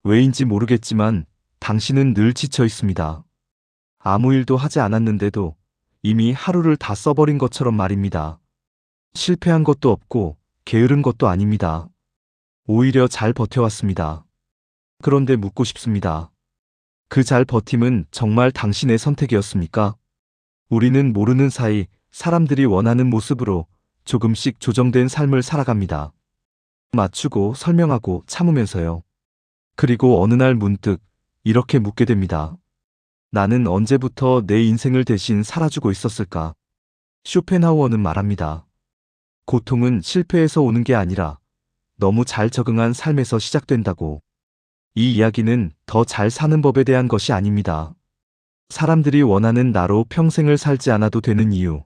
왜인지 모르겠지만 당신은 늘 지쳐 있습니다. 아무 일도 하지 않았는데도 이미 하루를 다 써버린 것처럼 말입니다. 실패한 것도 없고 게으른 것도 아닙니다. 오히려 잘 버텨왔습니다. 그런데 묻고 싶습니다. 그 잘 버팀은 정말 당신의 선택이었습니까? 우리는 모르는 사이 사람들이 원하는 모습으로 조금씩 조정된 삶을 살아갑니다. 맞추고 설명하고 참으면서요. 그리고 어느 날 문득 이렇게 묻게 됩니다. 나는 언제부터 내 인생을 대신 살아주고 있었을까? 쇼펜하우어는 말합니다. 고통은 실패에서 오는 게 아니라 너무 잘 적응한 삶에서 시작된다고. 이 이야기는 더 잘 사는 법에 대한 것이 아닙니다. 사람들이 원하는 나로 평생을 살지 않아도 되는 이유,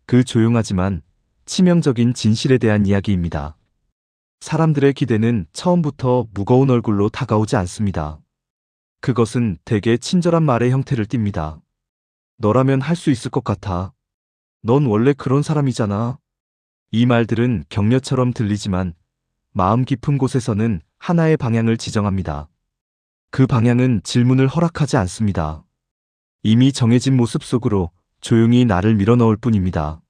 그 조용하지만 치명적인 진실에 대한 이야기입니다. 사람들의 기대는 처음부터 무거운 얼굴로 다가오지 않습니다. 그것은 대개 친절한 말의 형태를 띱니다. 너라면 할 수 있을 것 같아. 넌 원래 그런 사람이잖아. 이 말들은 격려처럼 들리지만 마음 깊은 곳에서는 하나의 방향을 지정합니다. 그 방향은 질문을 허락하지 않습니다. 이미 정해진 모습 속으로 조용히 나를 밀어넣을 뿐입니다.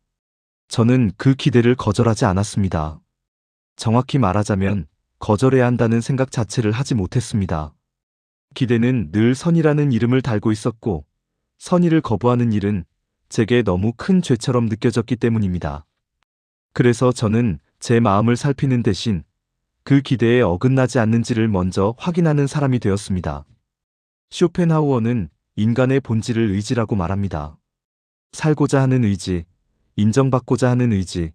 저는 그 기대를 거절하지 않았습니다. 정확히 말하자면 거절해야 한다는 생각 자체를 하지 못했습니다. 기대는 늘 선이라는 이름을 달고 있었고 선의를 거부하는 일은 제게 너무 큰 죄처럼 느껴졌기 때문입니다. 그래서 저는 제 마음을 살피는 대신 그 기대에 어긋나지 않는지를 먼저 확인하는 사람이 되었습니다. 쇼펜하우어는 인간의 본질을 의지라고 말합니다. 살고자 하는 의지, 인정받고자 하는 의지,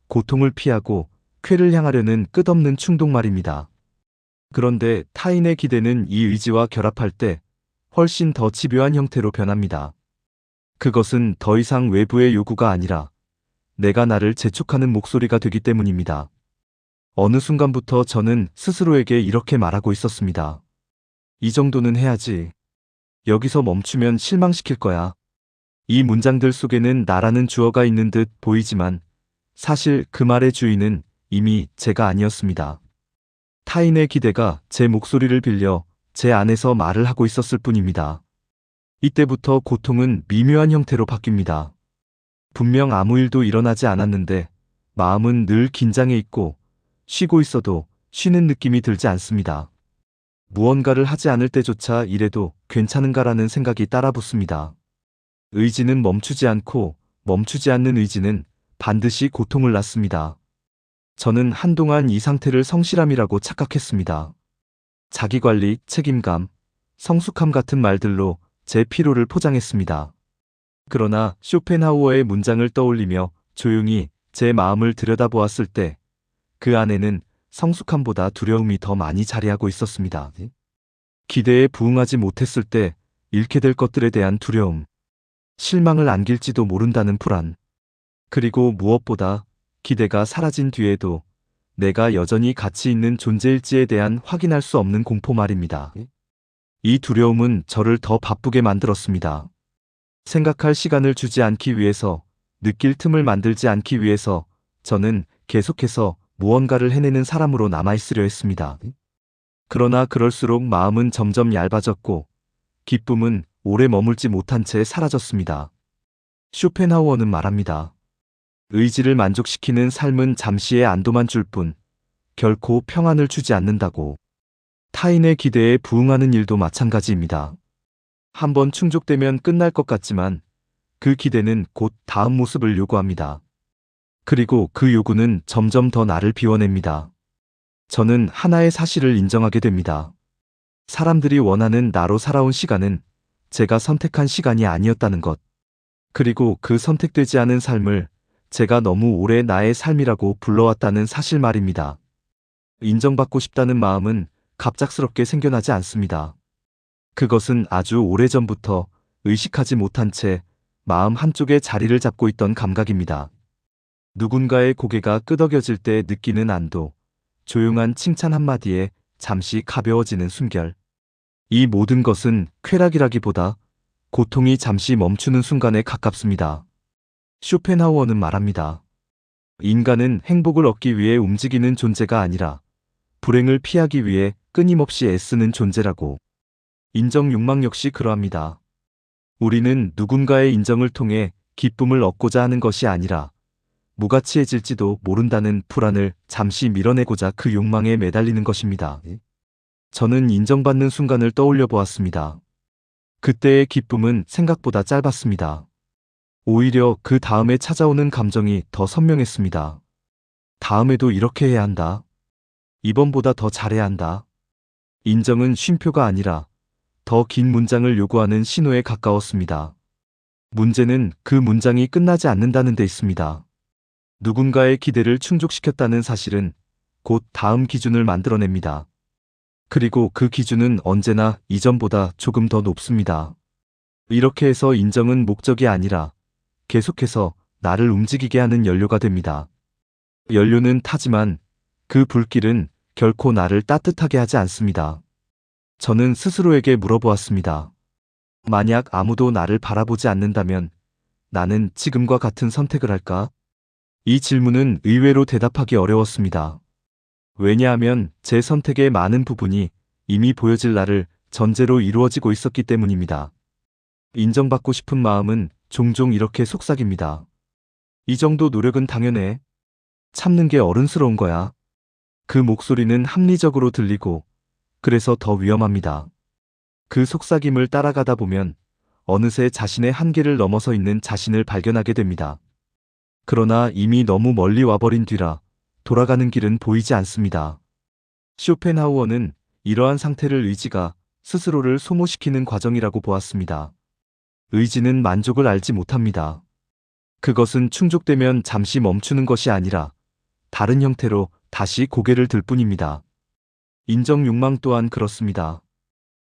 고통을 피하고 쾌를 향하려는 끝없는 충동 말입니다. 그런데 타인의 기대는 이 의지와 결합할 때 훨씬 더 집요한 형태로 변합니다. 그것은 더 이상 외부의 요구가 아니라 내가 나를 재촉하는 목소리가 되기 때문입니다. 어느 순간부터 저는 스스로에게 이렇게 말하고 있었습니다. 이 정도는 해야지. 여기서 멈추면 실망시킬 거야. 이 문장들 속에는 나라는 주어가 있는 듯 보이지만 사실 그 말의 주인은 이미 제가 아니었습니다. 타인의 기대가 제 목소리를 빌려 제 안에서 말을 하고 있었을 뿐입니다. 이때부터 고통은 미묘한 형태로 바뀝니다. 분명 아무 일도 일어나지 않았는데 마음은 늘 긴장해 있고 쉬고 있어도 쉬는 느낌이 들지 않습니다. 무언가를 하지 않을 때조차 이래도 괜찮은가라는 생각이 따라붙습니다. 의지는 멈추지 않고 멈추지 않는 의지는 반드시 고통을 낳습니다. 저는 한동안 이 상태를 성실함이라고 착각했습니다. 자기관리, 책임감, 성숙함 같은 말들로 제 피로를 포장했습니다. 그러나 쇼펜하우어의 문장을 떠올리며 조용히 제 마음을 들여다보았을 때 그 안에는 성숙함보다 두려움이 더 많이 자리하고 있었습니다. 기대에 부응하지 못했을 때 잃게 될 것들에 대한 두려움, 실망을 안길지도 모른다는 불안, 그리고 무엇보다 기대가 사라진 뒤에도 내가 여전히 가치 있는 존재일지에 대한 확인할 수 없는 공포 말입니다. 이 두려움은 저를 더 바쁘게 만들었습니다. 생각할 시간을 주지 않기 위해서, 느낄 틈을 만들지 않기 위해서 저는 계속해서 무언가를 해내는 사람으로 남아있으려 했습니다. 그러나 그럴수록 마음은 점점 얇아졌고 기쁨은 오래 머물지 못한 채 사라졌습니다. 쇼펜하우어는 말합니다. 의지를 만족시키는 삶은 잠시의 안도만 줄 뿐 결코 평안을 주지 않는다고. 타인의 기대에 부응하는 일도 마찬가지입니다. 한번 충족되면 끝날 것 같지만 그 기대는 곧 다음 모습을 요구합니다. 그리고 그 요구는 점점 더 나를 비워냅니다. 저는 하나의 사실을 인정하게 됩니다. 사람들이 원하는 나로 살아온 시간은 제가 선택한 시간이 아니었다는 것. 그리고 그 선택되지 않은 삶을 제가 너무 오래 나의 삶이라고 불러왔다는 사실 말입니다. 인정받고 싶다는 마음은 갑작스럽게 생겨나지 않습니다. 그것은 아주 오래전부터 의식하지 못한 채 마음 한쪽에 자리를 잡고 있던 감각입니다. 누군가의 고개가 끄덕여질 때 느끼는 안도, 조용한 칭찬 한마디에 잠시 가벼워지는 숨결. 이 모든 것은 쾌락이라기보다 고통이 잠시 멈추는 순간에 가깝습니다. 쇼펜하우어는 말합니다. 인간은 행복을 얻기 위해 움직이는 존재가 아니라 불행을 피하기 위해 끊임없이 애쓰는 존재라고. 인정 욕망 역시 그러합니다. 우리는 누군가의 인정을 통해 기쁨을 얻고자 하는 것이 아니라 무가치해질지도 모른다는 불안을 잠시 밀어내고자 그 욕망에 매달리는 것입니다. 저는 인정받는 순간을 떠올려 보았습니다. 그때의 기쁨은 생각보다 짧았습니다. 오히려 그 다음에 찾아오는 감정이 더 선명했습니다. 다음에도 이렇게 해야 한다. 이번보다 더 잘해야 한다. 인정은 쉼표가 아니라 더 긴 문장을 요구하는 신호에 가까웠습니다. 문제는 그 문장이 끝나지 않는다는 데 있습니다. 누군가의 기대를 충족시켰다는 사실은 곧 다음 기준을 만들어냅니다. 그리고 그 기준은 언제나 이전보다 조금 더 높습니다. 이렇게 해서 인정은 목적이 아니라 계속해서 나를 움직이게 하는 연료가 됩니다. 연료는 타지만 그 불길은 결코 나를 따뜻하게 하지 않습니다. 저는 스스로에게 물어보았습니다. 만약 아무도 나를 바라보지 않는다면 나는 지금과 같은 선택을 할까? 이 질문은 의외로 대답하기 어려웠습니다. 왜냐하면 제 선택의 많은 부분이 이미 보여질 나를 전제로 이루어지고 있었기 때문입니다. 인정받고 싶은 마음은 종종 이렇게 속삭입니다. 이 정도 노력은 당연해. 참는 게 어른스러운 거야. 그 목소리는 합리적으로 들리고 그래서 더 위험합니다. 그 속삭임을 따라가다 보면 어느새 자신의 한계를 넘어서 있는 자신을 발견하게 됩니다. 그러나 이미 너무 멀리 와버린 뒤라 돌아가는 길은 보이지 않습니다. 쇼펜하우어는 이러한 상태를 의지가 스스로를 소모시키는 과정이라고 보았습니다. 의지는 만족을 알지 못합니다. 그것은 충족되면 잠시 멈추는 것이 아니라 다른 형태로 다시 고개를 들 뿐입니다. 인정 욕망 또한 그렇습니다.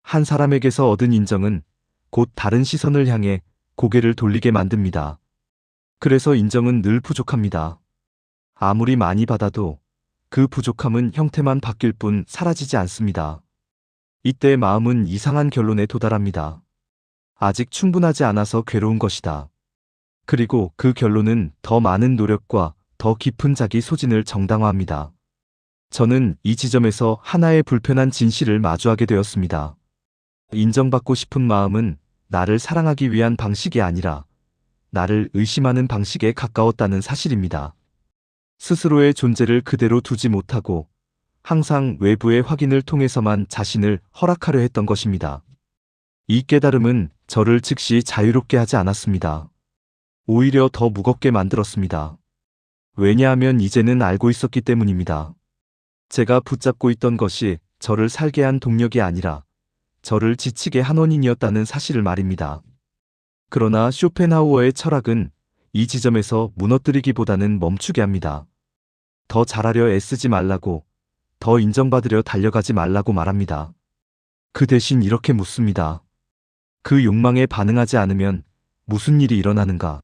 한 사람에게서 얻은 인정은 곧 다른 시선을 향해 고개를 돌리게 만듭니다. 그래서 인정은 늘 부족합니다. 아무리 많이 받아도 그 부족함은 형태만 바뀔 뿐 사라지지 않습니다. 이때 마음은 이상한 결론에 도달합니다. 아직 충분하지 않아서 괴로운 것이다. 그리고 그 결론은 더 많은 노력과 더 깊은 자기 소진을 정당화합니다. 저는 이 지점에서 하나의 불편한 진실을 마주하게 되었습니다. 인정받고 싶은 마음은 나를 사랑하기 위한 방식이 아니라 나를 의심하는 방식에 가까웠다는 사실입니다. 스스로의 존재를 그대로 두지 못하고 항상 외부의 확인을 통해서만 자신을 허락하려 했던 것입니다. 이 깨달음은 저를 즉시 자유롭게 하지 않았습니다. 오히려 더 무겁게 만들었습니다. 왜냐하면 이제는 알고 있었기 때문입니다. 제가 붙잡고 있던 것이 저를 살게 한 동력이 아니라 저를 지치게 한 원인이었다는 사실을 말입니다. 그러나 쇼펜하우어의 철학은 이 지점에서 무너뜨리기보다는 멈추게 합니다. 더 잘하려 애쓰지 말라고, 더 인정받으려 달려가지 말라고 말합니다. 그 대신 이렇게 묻습니다. 그 욕망에 반응하지 않으면 무슨 일이 일어나는가?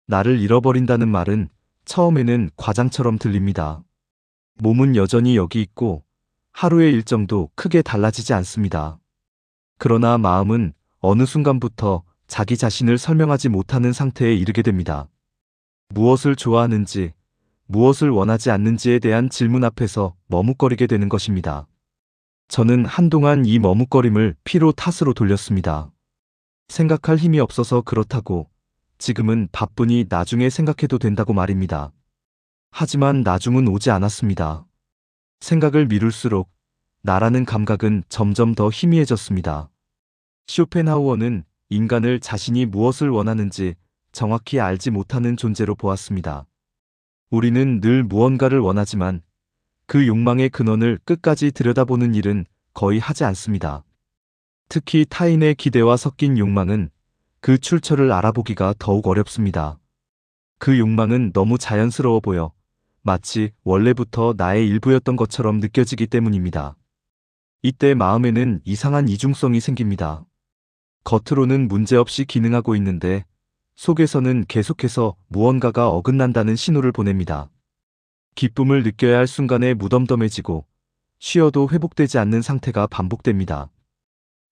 나를 잃어버린다는 말은 처음에는 과장처럼 들립니다. 몸은 여전히 여기 있고 하루의 일정도 크게 달라지지 않습니다. 그러나 마음은 어느 순간부터 자기 자신을 설명하지 못하는 상태에 이르게 됩니다. 무엇을 좋아하는지, 무엇을 원하지 않는지에 대한 질문 앞에서 머뭇거리게 되는 것입니다. 저는 한동안 이 머뭇거림을 피로 탓으로 돌렸습니다. 생각할 힘이 없어서 그렇다고, 지금은 바쁘니 나중에 생각해도 된다고 말입니다. 하지만 나중은 오지 않았습니다. 생각을 미룰수록 나라는 감각은 점점 더 희미해졌습니다. 쇼펜하우어는 인간을 자신이 무엇을 원하는지 정확히 알지 못하는 존재로 보았습니다. 우리는 늘 무언가를 원하지만 그 욕망의 근원을 끝까지 들여다보는 일은 거의 하지 않습니다. 특히 타인의 기대와 섞인 욕망은 그 출처를 알아보기가 더욱 어렵습니다. 그 욕망은 너무 자연스러워 보여 마치 원래부터 나의 일부였던 것처럼 느껴지기 때문입니다. 이때 마음에는 이상한 이중성이 생깁니다. 겉으로는 문제없이 기능하고 있는데 속에서는 계속해서 무언가가 어긋난다는 신호를 보냅니다. 기쁨을 느껴야 할 순간에 무덤덤해지고 쉬어도 회복되지 않는 상태가 반복됩니다.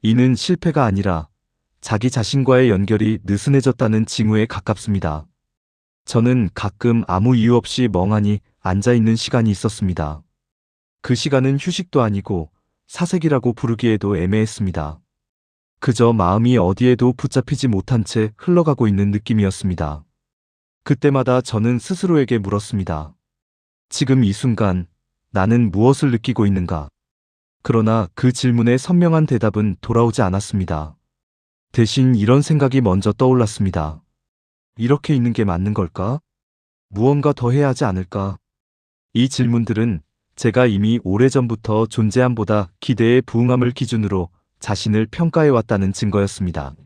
이는 실패가 아니라 자기 자신과의 연결이 느슨해졌다는 징후에 가깝습니다. 저는 가끔 아무 이유 없이 멍하니 앉아있는 시간이 있었습니다. 그 시간은 휴식도 아니고 사색이라고 부르기에도 애매했습니다. 그저 마음이 어디에도 붙잡히지 못한 채 흘러가고 있는 느낌이었습니다. 그때마다 저는 스스로에게 물었습니다. 지금 이 순간 나는 무엇을 느끼고 있는가? 그러나 그 질문에 선명한 대답은 돌아오지 않았습니다. 대신 이런 생각이 먼저 떠올랐습니다. 이렇게 있는 게 맞는 걸까? 무언가 더 해야 하지 않을까? 이 질문들은 제가 이미 오래전부터 존재함보다 기대에 부응함을 기준으로 자신을 평가해왔다는 증거였습니다.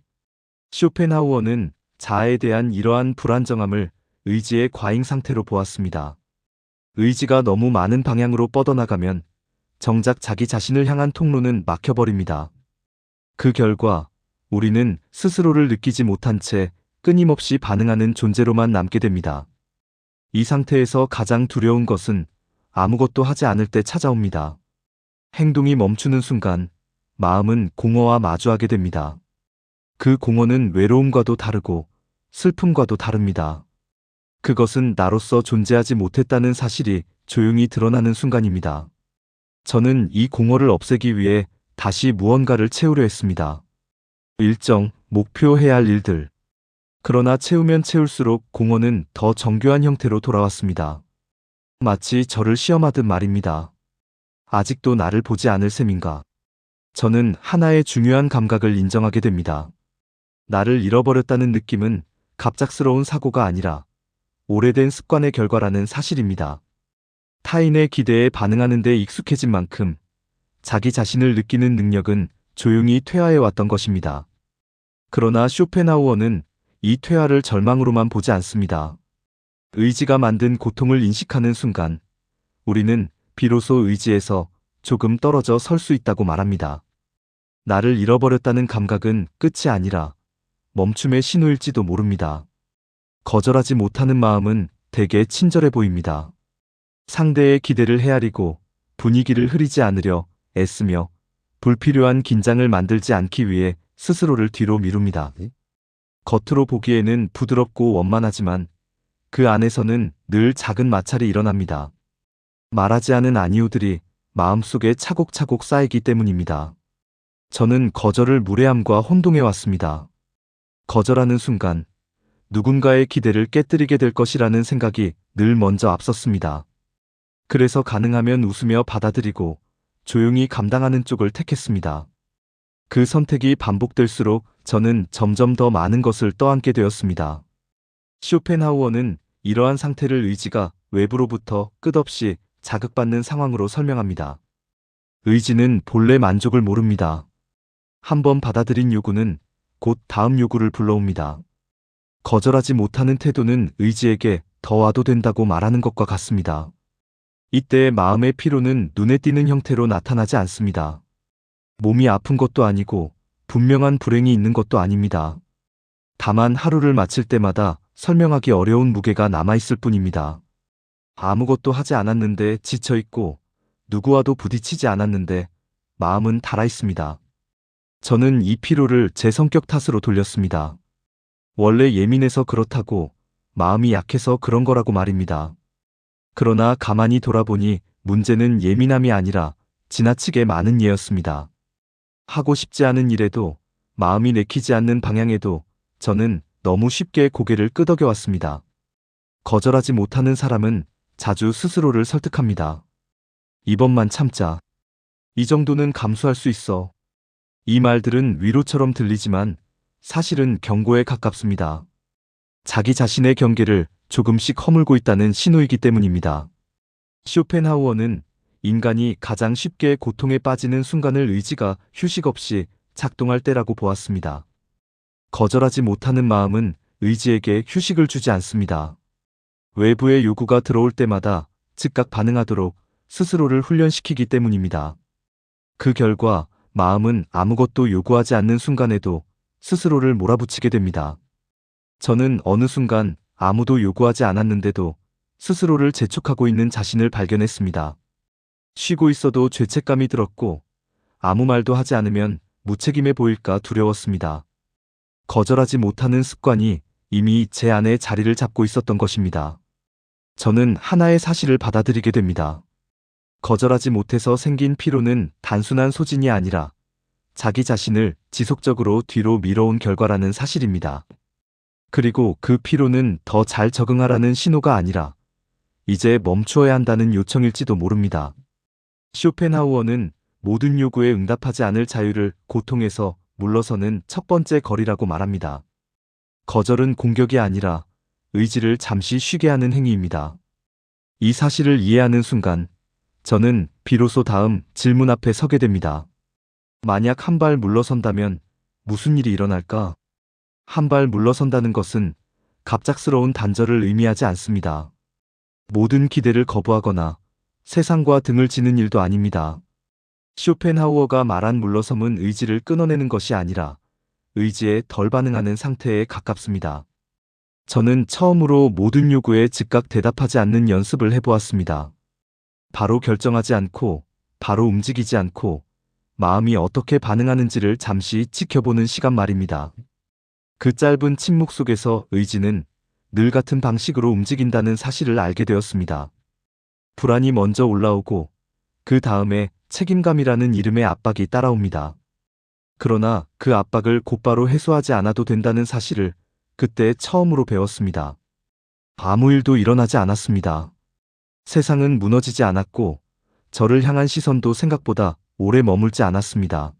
쇼펜하우어는 자아에 대한 이러한 불안정함을 의지의 과잉 상태로 보았습니다. 의지가 너무 많은 방향으로 뻗어나가면 정작 자기 자신을 향한 통로는 막혀버립니다. 그 결과 우리는 스스로를 느끼지 못한 채 끊임없이 반응하는 존재로만 남게 됩니다. 이 상태에서 가장 두려운 것은 아무것도 하지 않을 때 찾아옵니다. 행동이 멈추는 순간 마음은 공허와 마주하게 됩니다. 그 공허는 외로움과도 다르고 슬픔과도 다릅니다. 그것은 나로서 존재하지 못했다는 사실이 조용히 드러나는 순간입니다. 저는 이 공허를 없애기 위해 다시 무언가를 채우려 했습니다. 일정, 목표해야 할 일들. 그러나 채우면 채울수록 공허는 더 정교한 형태로 돌아왔습니다. 마치 저를 시험하듯 말입니다. 아직도 나를 보지 않을 셈인가? 저는 하나의 중요한 감각을 인정하게 됩니다. 나를 잃어버렸다는 느낌은 갑작스러운 사고가 아니라 오래된 습관의 결과라는 사실입니다. 타인의 기대에 반응하는 데 익숙해진 만큼 자기 자신을 느끼는 능력은 조용히 퇴화해 왔던 것입니다. 그러나 쇼펜하우어는 이 퇴화를 절망으로만 보지 않습니다. 의지가 만든 고통을 인식하는 순간 우리는 비로소 의지에서 조금 떨어져 설 수 있다고 말합니다. 나를 잃어버렸다는 감각은 끝이 아니라 멈춤의 신호일지도 모릅니다. 거절하지 못하는 마음은 되게 친절해 보입니다. 상대의 기대를 헤아리고 분위기를 흐리지 않으려 애쓰며 불필요한 긴장을 만들지 않기 위해 스스로를 뒤로 미룹니다. 겉으로 보기에는 부드럽고 원만하지만 그 안에서는 늘 작은 마찰이 일어납니다. 말하지 않은 아니오들이 마음속에 차곡차곡 쌓이기 때문입니다. 저는 거절을 무례함과 혼동해 왔습니다. 거절하는 순간 누군가의 기대를 깨뜨리게 될 것이라는 생각이 늘 먼저 앞섰습니다. 그래서 가능하면 웃으며 받아들이고 조용히 감당하는 쪽을 택했습니다. 그 선택이 반복될수록 저는 점점 더 많은 것을 떠안게 되었습니다. 쇼펜하우어는 이러한 상태를 의지가 외부로부터 끝없이 자극받는 상황으로 설명합니다. 의지는 본래 만족을 모릅니다. 한번 받아들인 요구는 곧 다음 요구를 불러옵니다. 거절하지 못하는 태도는 의지에게 더 와도 된다고 말하는 것과 같습니다. 이때 마음의 피로는 눈에 띄는 형태로 나타나지 않습니다. 몸이 아픈 것도 아니고 분명한 불행이 있는 것도 아닙니다. 다만 하루를 마칠 때마다 설명하기 어려운 무게가 남아있을 뿐입니다. 아무것도 하지 않았는데 지쳐있고 누구와도 부딪히지 않았는데 마음은 달아있습니다. 저는 이 피로를 제 성격 탓으로 돌렸습니다. 원래 예민해서 그렇다고 마음이 약해서 그런 거라고 말입니다. 그러나 가만히 돌아보니 문제는 예민함이 아니라 지나치게 많은 예였습니다. 하고 싶지 않은 일에도 마음이 내키지 않는 방향에도 저는 너무 쉽게 고개를 끄덕여 왔습니다. 거절하지 못하는 사람은 자주 스스로를 설득합니다. 이번만 참자. 이 정도는 감수할 수 있어. 이 말들은 위로처럼 들리지만 사실은 경고에 가깝습니다. 자기 자신의 경계를 조금씩 허물고 있다는 신호이기 때문입니다. 쇼펜하우어는 인간이 가장 쉽게 고통에 빠지는 순간을 의지가 휴식 없이 작동할 때라고 보았습니다. 거절하지 못하는 마음은 의지에게 휴식을 주지 않습니다. 외부의 요구가 들어올 때마다 즉각 반응하도록 스스로를 훈련시키기 때문입니다. 그 결과 마음은 아무것도 요구하지 않는 순간에도 스스로를 몰아붙이게 됩니다. 저는 어느 순간 아무도 요구하지 않았는데도 스스로를 재촉하고 있는 자신을 발견했습니다. 쉬고 있어도 죄책감이 들었고 아무 말도 하지 않으면 무책임해 보일까 두려웠습니다. 거절하지 못하는 습관이 이미 제 안에 자리를 잡고 있었던 것입니다. 저는 하나의 사실을 받아들이게 됩니다. 거절하지 못해서 생긴 피로는 단순한 소진이 아니라 자기 자신을 지속적으로 뒤로 밀어온 결과라는 사실입니다. 그리고 그 피로는 더 잘 적응하라는 신호가 아니라 이제 멈추어야 한다는 요청일지도 모릅니다. 쇼펜하우어는 모든 요구에 응답하지 않을 자유를 고통에서 물러서는 첫 번째 거리라고 말합니다. 거절은 공격이 아니라 의지를 잠시 쉬게 하는 행위입니다. 이 사실을 이해하는 순간 저는 비로소 다음 질문 앞에 서게 됩니다. 만약 한 발 물러선다면 무슨 일이 일어날까? 한 발 물러선다는 것은 갑작스러운 단절을 의미하지 않습니다. 모든 기대를 거부하거나 세상과 등을 지는 일도 아닙니다. 쇼펜하우어가 말한 물러섬은 의지를 끊어내는 것이 아니라 의지에 덜 반응하는 상태에 가깝습니다. 저는 처음으로 모든 요구에 즉각 대답하지 않는 연습을 해보았습니다. 바로 결정하지 않고, 바로 움직이지 않고, 마음이 어떻게 반응하는지를 잠시 지켜보는 시간 말입니다. 그 짧은 침묵 속에서 의지는 늘 같은 방식으로 움직인다는 사실을 알게 되었습니다. 불안이 먼저 올라오고, 그 다음에 책임감이라는 이름의 압박이 따라옵니다. 그러나 그 압박을 곧바로 해소하지 않아도 된다는 사실을 그때 처음으로 배웠습니다. 아무 일도 일어나지 않았습니다. 세상은 무너지지 않았고 저를 향한 시선도 생각보다 오래 머물지 않았습니다.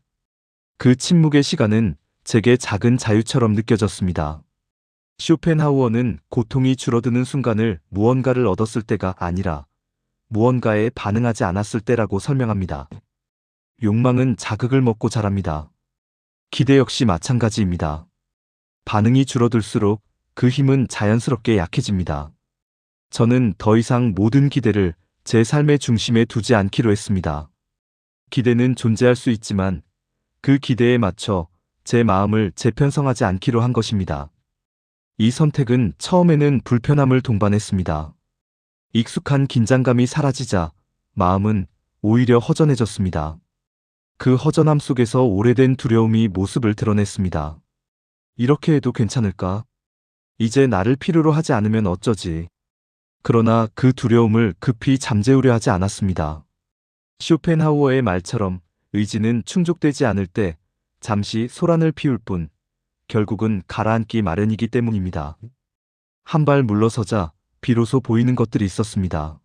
그 침묵의 시간은 제게 작은 자유처럼 느껴졌습니다. 쇼펜하우어는 고통이 줄어드는 순간을 무언가를 얻었을 때가 아니라 무언가에 반응하지 않았을 때라고 설명합니다. 욕망은 자극을 먹고 자랍니다. 기대 역시 마찬가지입니다. 반응이 줄어들수록 그 힘은 자연스럽게 약해집니다. 저는 더 이상 모든 기대를 제 삶의 중심에 두지 않기로 했습니다. 기대는 존재할 수 있지만 그 기대에 맞춰 제 마음을 재편성하지 않기로 한 것입니다. 이 선택은 처음에는 불편함을 동반했습니다. 익숙한 긴장감이 사라지자 마음은 오히려 허전해졌습니다. 그 허전함 속에서 오래된 두려움이 모습을 드러냈습니다. 이렇게 해도 괜찮을까? 이제 나를 필요로 하지 않으면 어쩌지? 그러나 그 두려움을 급히 잠재우려 하지 않았습니다. 쇼펜하우어의 말처럼 의지는 충족되지 않을 때 잠시 소란을 피울 뿐 결국은 가라앉기 마련이기 때문입니다. 한 발 물러서자 비로소 보이는 것들이 있었습니다.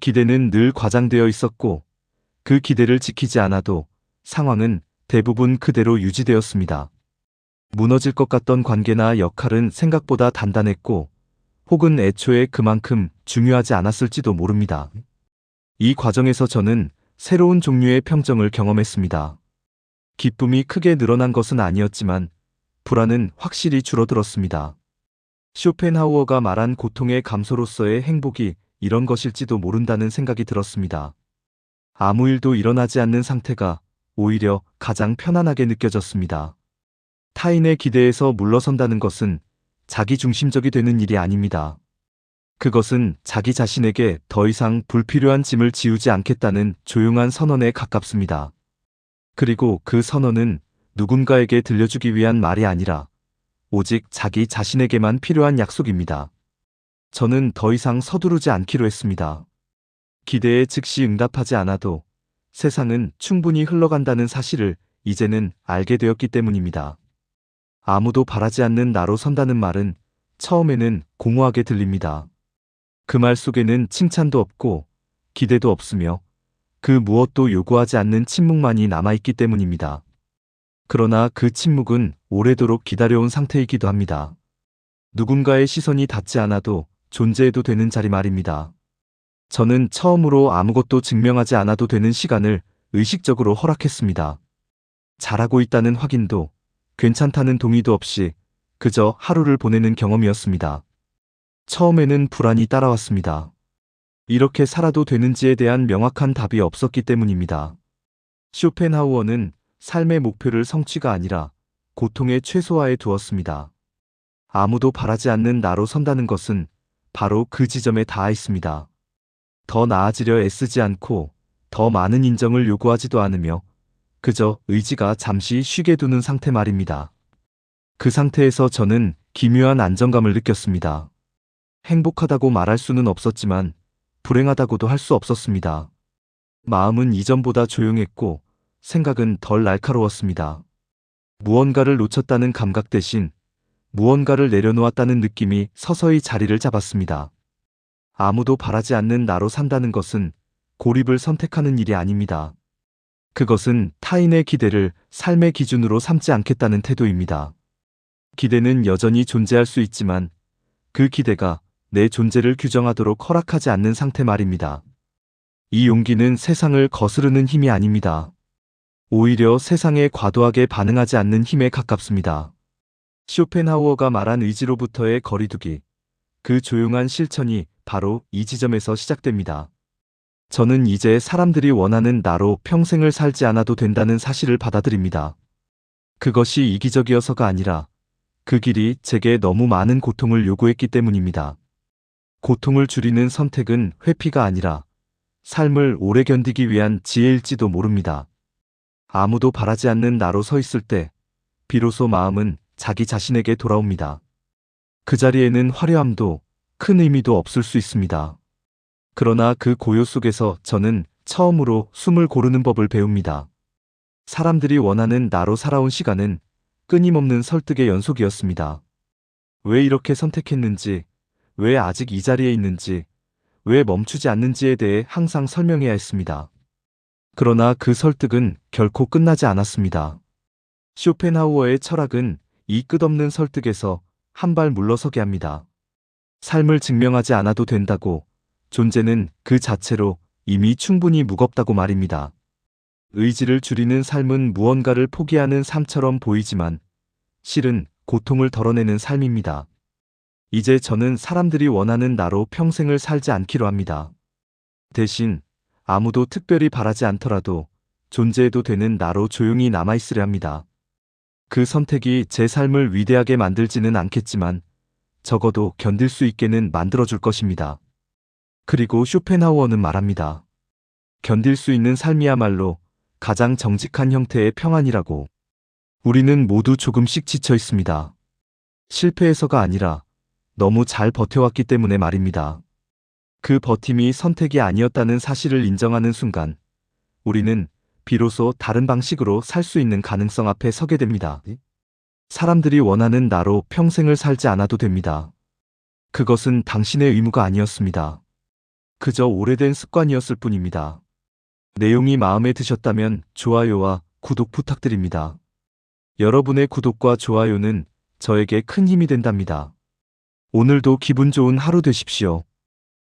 기대는 늘 과장되어 있었고 그 기대를 지키지 않아도 상황은 대부분 그대로 유지되었습니다. 무너질 것 같던 관계나 역할은 생각보다 단단했고 혹은 애초에 그만큼 중요하지 않았을지도 모릅니다. 이 과정에서 저는 새로운 종류의 평정을 경험했습니다. 기쁨이 크게 늘어난 것은 아니었지만 불안은 확실히 줄어들었습니다. 쇼펜하우어가 말한 고통의 감소로서의 행복이 이런 것일지도 모른다는 생각이 들었습니다. 아무 일도 일어나지 않는 상태가 오히려 가장 편안하게 느껴졌습니다. 타인의 기대에서 물러선다는 것은 자기중심적이 되는 일이 아닙니다. 그것은 자기 자신에게 더 이상 불필요한 짐을 지우지 않겠다는 조용한 선언에 가깝습니다. 그리고 그 선언은 누군가에게 들려주기 위한 말이 아니라 오직 자기 자신에게만 필요한 약속입니다. 저는 더 이상 서두르지 않기로 했습니다. 기대에 즉시 응답하지 않아도 세상은 충분히 흘러간다는 사실을 이제는 알게 되었기 때문입니다. 아무도 바라지 않는 나로 선다는 말은 처음에는 공허하게 들립니다. 그 말 속에는 칭찬도 없고 기대도 없으며 그 무엇도 요구하지 않는 침묵만이 남아있기 때문입니다. 그러나 그 침묵은 오래도록 기다려온 상태이기도 합니다. 누군가의 시선이 닿지 않아도 존재해도 되는 자리 말입니다. 저는 처음으로 아무것도 증명하지 않아도 되는 시간을 의식적으로 허락했습니다. 잘하고 있다는 확인도 괜찮다는 동의도 없이 그저 하루를 보내는 경험이었습니다. 처음에는 불안이 따라왔습니다. 이렇게 살아도 되는지에 대한 명확한 답이 없었기 때문입니다. 쇼펜하우어는 삶의 목표를 성취가 아니라 고통의 최소화에 두었습니다. 아무도 바라지 않는 나로 선다는 것은 바로 그 지점에 닿아 있습니다. 더 나아지려 애쓰지 않고 더 많은 인정을 요구하지도 않으며 그저 의지가 잠시 쉬게 두는 상태 말입니다. 그 상태에서 저는 기묘한 안정감을 느꼈습니다. 행복하다고 말할 수는 없었지만 불행하다고도 할 수 없었습니다. 마음은 이전보다 조용했고 생각은 덜 날카로웠습니다. 무언가를 놓쳤다는 감각 대신 무언가를 내려놓았다는 느낌이 서서히 자리를 잡았습니다. 아무도 바라지 않는 나로 산다는 것은 고립을 선택하는 일이 아닙니다. 그것은 타인의 기대를 삶의 기준으로 삼지 않겠다는 태도입니다. 기대는 여전히 존재할 수 있지만 그 기대가 내 존재를 규정하도록 허락하지 않는 상태 말입니다. 이 용기는 세상을 거스르는 힘이 아닙니다. 오히려 세상에 과도하게 반응하지 않는 힘에 가깝습니다. 쇼펜하우어가 말한 의지로부터의 거리두기, 그 조용한 실천이 바로 이 지점에서 시작됩니다. 저는 이제 사람들이 원하는 나로 평생을 살지 않아도 된다는 사실을 받아들입니다. 그것이 이기적이어서가 아니라 그 길이 제게 너무 많은 고통을 요구했기 때문입니다. 고통을 줄이는 선택은 회피가 아니라 삶을 오래 견디기 위한 지혜일지도 모릅니다. 아무도 바라지 않는 나로 서 있을 때 비로소 마음은 자기 자신에게 돌아옵니다. 그 자리에는 화려함도 큰 의미도 없을 수 있습니다. 그러나 그 고요 속에서 저는 처음으로 숨을 고르는 법을 배웁니다. 사람들이 원하는 나로 살아온 시간은 끊임없는 설득의 연속이었습니다. 왜 이렇게 선택했는지, 왜 아직 이 자리에 있는지, 왜 멈추지 않는지에 대해 항상 설명해야 했습니다. 그러나 그 설득은 결코 끝나지 않았습니다. 쇼펜하우어의 철학은 이 끝없는 설득에서 한 발 물러서게 합니다. 삶을 증명하지 않아도 된다고, 존재는 그 자체로 이미 충분히 무겁다고 말입니다. 의지를 줄이는 삶은 무언가를 포기하는 삶처럼 보이지만 실은 고통을 덜어내는 삶입니다. 이제 저는 사람들이 원하는 나로 평생을 살지 않기로 합니다. 대신 아무도 특별히 바라지 않더라도 존재해도 되는 나로 조용히 남아있으려 합니다. 그 선택이 제 삶을 위대하게 만들지는 않겠지만 적어도 견딜 수 있게는 만들어줄 것입니다. 그리고 쇼펜하우어는 말합니다. 견딜 수 있는 삶이야말로 가장 정직한 형태의 평안이라고. 우리는 모두 조금씩 지쳐 있습니다. 실패해서가 아니라 너무 잘 버텨왔기 때문에 말입니다. 그 버팀이 선택이 아니었다는 사실을 인정하는 순간 우리는 비로소 다른 방식으로 살 수 있는 가능성 앞에 서게 됩니다. 사람들이 원하는 나로 평생을 살지 않아도 됩니다. 그것은 당신의 의무가 아니었습니다. 그저 오래된 습관이었을 뿐입니다. 내용이 마음에 드셨다면 좋아요와 구독 부탁드립니다. 여러분의 구독과 좋아요는 저에게 큰 힘이 된답니다. 오늘도 기분 좋은 하루 되십시오.